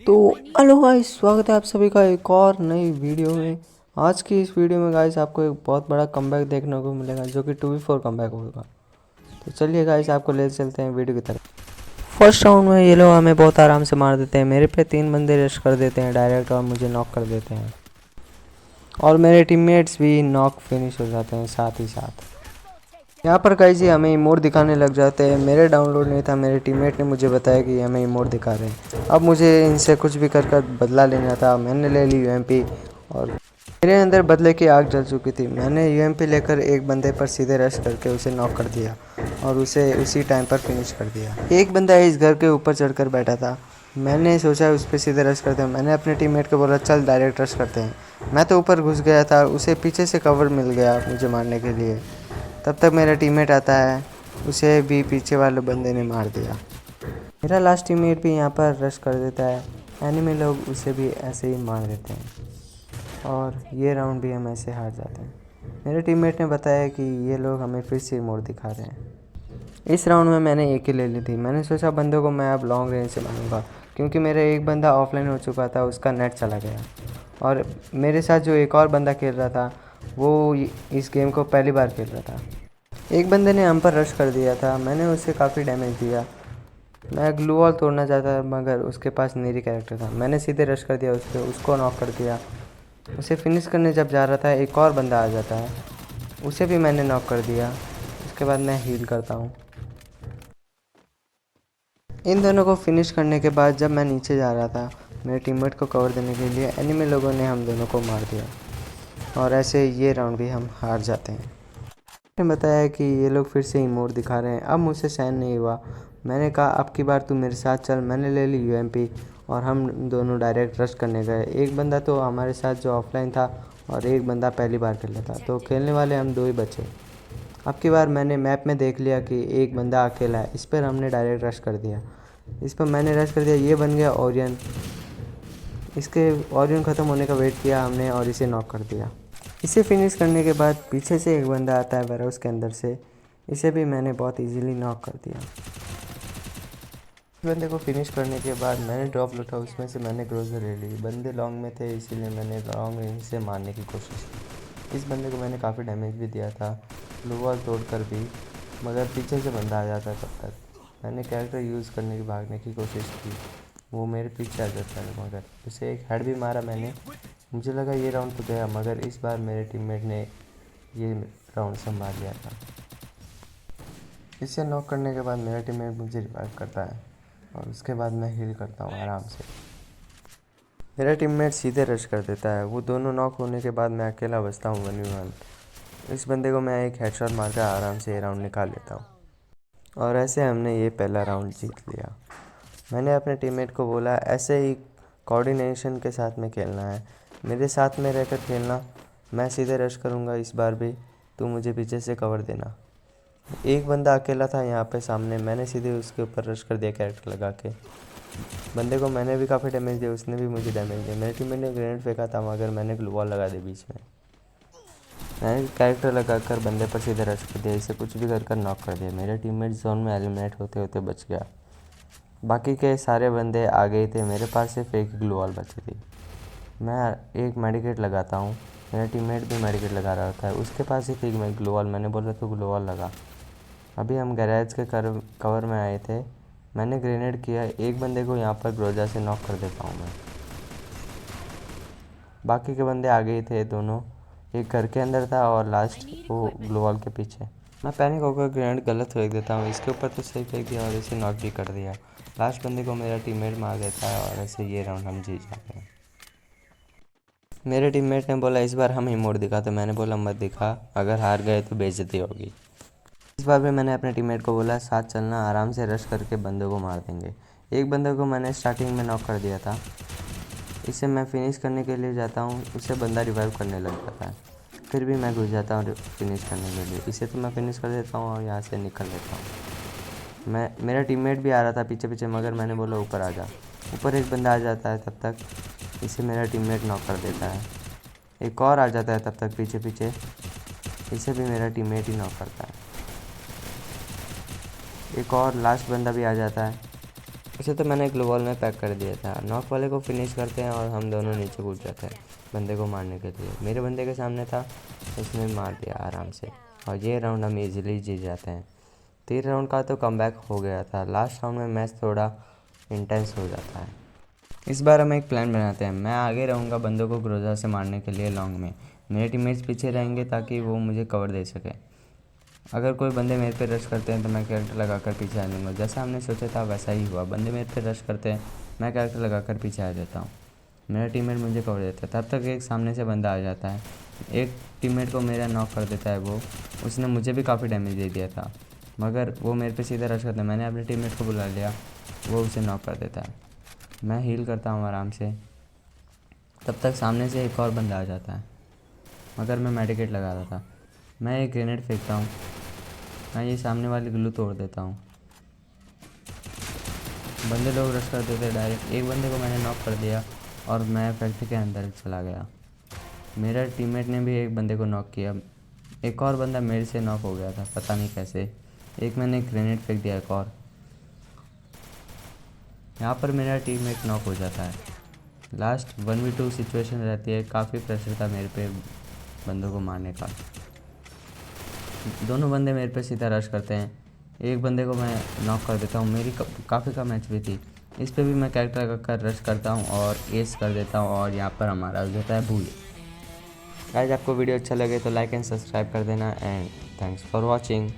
तो hello guys, स्वागत है आप सभी का एक और नई वीडियो में। आज की इस वीडियो में गाइस आपको एक बहुत बड़ा कमबैक देखने को मिलेगा जो कि 2v4 कमबैक होगा। तो चलिए गाइस, आपको ले चलते हैं वीडियो की तरफ। फर्स्ट राउंड में ये लोग हमें बहुत आराम से मार देते हैं। मेरे पे 3 बंदे रश कर देते हैं डायरेक्ट और मुझे नॉक कर देते हैं, और मेरे टीममेट्स भी नॉक फिनिश हो जाते हैं साथ ही साथ। यहाँ पर गाइस जी हमें इमोट दिखाने लग जाते हैं। मेरे डाउनलोड नहीं था, मेरे टीममेट ने मुझे बताया कि हमें इमोट दिखा रहे हैं। अब मुझे इनसे कुछ भी कर बदला लेना था। मैंने ले ली यूएमपी और मेरे अंदर बदले की आग जल चुकी थी। मैंने यूएमपी लेकर एक बंदे पर सीधे रश करके उसे नॉक कर दिया और उसे उसी टाइम पर फिनिश कर दिया। एक बंदा इस घर के ऊपर चढ़कर बैठा था। मैंने सोचा उस पर सीधे रश करते हैं। मैंने अपने टीममेट को बोला चल डायरेक्ट रश करते हैं। मैं तो ऊपर घुस गया था, उसे पीछे से कवर मिल गया मुझे मारने के लिए। तब तक मेरा टीममेट आता है, उसे भी पीछे वाले बंदे ने मार दिया। मेरा लास्ट टीममेट भी यहाँ पर रश कर देता है। एनिमी लोग उसे भी ऐसे ही मार देते हैं और ये राउंड भी हम ऐसे हार जाते हैं। मेरे टीममेट ने बताया कि ये लोग हमें फिर से मोड़ दिखा रहे हैं। इस राउंड में मैंने एक ही ले ली थी। मैंने सोचा बंदों को मैं अब लॉन्ग रेंज से मारूंगा, क्योंकि मेरा एक बंदा ऑफलाइन हो चुका था, उसका नेट चला गया। और मेरे साथ जो एक और बंदा खेल रहा था वो इस गेम को पहली बार खेल रहा था। एक बंदे ने हम पर रश कर दिया था। मैंने उसे काफ़ी डैमेज दिया। मैं ग्लू वॉल तोड़ना चाहता मगर उसके पास मेरी कैरेक्टर था। मैंने सीधे रश कर दिया उस पर, उसको नॉक कर दिया। उसे फिनिश करने जब जा रहा था एक और बंदा आ जाता है, उसे भी मैंने नॉक कर दिया। उसके बाद मैं हील करता हूँ। इन दोनों को फिनिश करने के बाद जब मैं नीचे जा रहा था मेरे टीममेट को कवर देने के लिए, एनिमी लोगों ने हम दोनों को मार दिया और ऐसे ये राउंड भी हम हार जाते हैं। ने बताया कि ये लोग फिर से इमोट दिखा रहे हैं। अब मुझसे सहन नहीं हुआ। मैंने कहा अब की बार तू मेरे साथ चल। मैंने ले ली यूएमपी और हम दोनों डायरेक्ट रश करने गए। एक बंदा तो हमारे साथ जो ऑफलाइन था और एक बंदा पहली बार खेला था, तो खेलने वाले हम दो ही बचे। अब की बार मैंने मैप में देख लिया कि एक बंदा अकेला है। इस पर हमने डायरेक्ट रश कर दिया। इस पर मैंने रश कर दिया, ये बन गया ओरियन। इसके ओरियन ख़त्म होने का वेट किया हमने और इसे नॉक कर दिया। इसे फिनिश करने के बाद पीछे से एक बंदा आता है वेयरहाउस के अंदर से। इसे भी मैंने बहुत इजीली नॉक कर दिया। इस बंदे को फिनिश करने के बाद मैंने ड्रॉप लूटा, उसमें से मैंने ग्रोजर ले ली। बंदे लॉन्ग में थे इसीलिए मैंने लॉन्ग रेंज से मारने की कोशिश की। इस बंदे को मैंने काफ़ी डैमेज भी दिया था ग्लू वॉल तोड़ कर भी, मगर पीछे से बंदा आ जाता है। तब तक मैंने कैरेक्टर यूज़ करने की भागने की कोशिश की, वो मेरे पीछे आ जाता है, मगर उसे एक हेड भी मारा मैंने। मुझे लगा ये राउंड तो गया, मगर इस बार मेरे टीममेट ने ये राउंड संभाल लिया था। इसे नॉक करने के बाद मेरा टीममेट मुझे रिवाइव करता है और उसके बाद मैं हील करता हूँ आराम से। मेरा टीममेट सीधे रश कर देता है। वो दोनों नॉक होने के बाद मैं अकेला बचता हूँ 1v1। इस बंदे को मैं एक हेडशॉट मारकर आराम से ये राउंड निकाल लेता हूँ और ऐसे हमने ये पहला राउंड जीत लिया। मैंने अपने टीममेट को बोला ऐसे ही कोऑर्डिनेशन के साथ में खेलना है, मेरे साथ में रहकर खेलना। मैं सीधे रश करूँगा इस बार भी, तू मुझे पीछे से कवर देना। एक बंदा अकेला था यहाँ पे सामने, मैंने सीधे उसके ऊपर रश कर दिया कैरेक्टर लगा के। बंदे को मैंने भी काफ़ी डैमेज दिया, उसने भी मुझे डैमेज दिया। मेरे टीममेट ने ग्रेनेड फेंका था मगर मैंने ग्लू वॉल लगा दी बीच में। मैंने कैरेक्टर लगा कर बंदे पर सीधे रश कर दिया, इसे कुछ भी कर नॉक कर दिया। मेरा टीममेट जोन में एलिमिनेट होते होते बच गया। बाकी के सारे बंदे आ गए थे, मेरे पास सिर्फ एक ग्लू वॉल बची थी। मैं एक मेडिकेट लगाता हूँ, मेरा टीममेट भी मेडिकेट लगा रहा था, उसके पास सिर्फ एक ग्लू वॉल। मैंने बोला तो ग्लू वॉल लगा। अभी हम गैरेज के कवर में आए थे। मैंने ग्रेनेड किया, एक बंदे को यहाँ पर ग्रोजा से नॉक कर देता हूँ मैं। बाकी के बंदे आ गए थे दोनों, एक घर के अंदर था और लास्ट वो ग्लू वॉल के पीछे। मैं पैनिक होकर ग्रेनेड गलत फेंक देता हूँ, इसके ऊपर तो सही फेंक दिया और इसे नॉक भी कर दिया। लास्ट बंदे को मेरा टीममेट मार देता है और ऐसे ये राउंड हम जीत जाते हैं। मेरे टीममेट ने बोला इस बार हम ही मोड़ दिखा, तो मैंने बोला मत दिखा, अगर हार गए तो बेइज्जती होगी। इस बार भी मैंने अपने टीममेट को बोला साथ चलना, आराम से रश करके बंदों को मार देंगे। एक बंदे को मैंने स्टार्टिंग में नॉक कर दिया था, इसे मैं फिनिश करने के लिए जाता हूँ, उसे बंदा रिवाइव करने लग जाता है। फिर भी मैं घुस जाता हूँ फिनिश करने के लिए, इसे तो मैं फिनिश कर देता हूँ और यहाँ से निकल लेता हूँ। मेरा टीममेट भी आ रहा था पीछे पीछे, मगर मैंने बोला ऊपर आ जा। ऊपर एक बंदा आ जाता है, तब तक इसे मेरा टीममेट नॉक कर देता है। एक और आ जाता है तब तक पीछे पीछे, इसे भी मेरा टीममेट ही नॉक करता है। एक और लास्ट बंदा भी आ जाता है, उसे तो मैंने ग्लू वॉल में पैक कर दिया था। नॉक वाले को फिनिश करते हैं और हम दोनों नीचे कूद जाते हैं बंदे को मारने के लिए। मेरे बंदे के सामने था, उसने मार दिया आराम से और ये राउंड हम इजीली जीत जाते हैं। 3 राउंड का तो कमबैक हो गया था। लास्ट राउंड में मैच थोड़ा इंटेंस हो जाता है। इस बार हम एक प्लान बनाते हैं। मैं आगे रहूँगा बंदों को ग्रोजा से मारने के लिए लॉन्ग में। मेरे टीममेट्स पीछे रहेंगे ताकि वो मुझे कवर दे सके। अगर कोई बंदे मेरे पे रश करते हैं तो मैं कैरेक्टर लगाकर पीछे आ जाऊँगा। जैसा हमने सोचा था वैसा ही हुआ। बंदे मेरे पे रश करते हैं, मैं कैरेक्टर लगाकर पीछे आ जाता हूँ। मेरा टीममेट मुझे कवर देता है। तब तक एक सामने से बंदा आ जाता है। एक टीममेट को मेरा नॉक कर देता है। उसने मुझे भी काफ़ी डैमेज दे दिया था, मगर वो मेरे पे सीधा रश करता है। मैंने अपने टीममेट को बुला लिया, वो उसे नॉक कर देता है। मैं हील करता हूँ आराम से। तब तक सामने से एक और बंदा आ जाता है, मगर मैं मेडिकेट लगा रहा था। मैं एक ग्रेनेड फेंकता हूँ, मैं ये सामने वाली ग्लू तोड़ देता हूँ। बंदे लोग रश कर देते डायरेक्ट। एक बंदे को मैंने नॉक कर दिया और मैं फैक्ट्री के अंदर चला गया। मेरा टीममेट ने भी एक बंदे को नॉक किया। एक और बंदा मेरे से नॉक हो गया था, पता नहीं कैसे। एक मैंने ग्रेनेड फेंक दिया एक और। यहाँ पर मेरा टीममेट नॉक हो जाता है। लास्ट 1v2 सिचुएशन रहती है। काफ़ी प्रेशर था मेरे पे बंदों को मारने का। दोनों बंदे मेरे पे सीधा रश करते हैं। एक बंदे को मैं नॉक कर देता हूँ। मेरी काफ़ी कम एचपी थी। इस पे भी मैं कैरेक्टर लगाकर रश करता हूँ और एस कर देता हूँ और यहाँ पर हमारा हो जाता है भूल। गाइस, आपको वीडियो अच्छा लगे तो लाइक एंड सब्सक्राइब कर देना एंड थैंक्स फॉर वॉचिंग।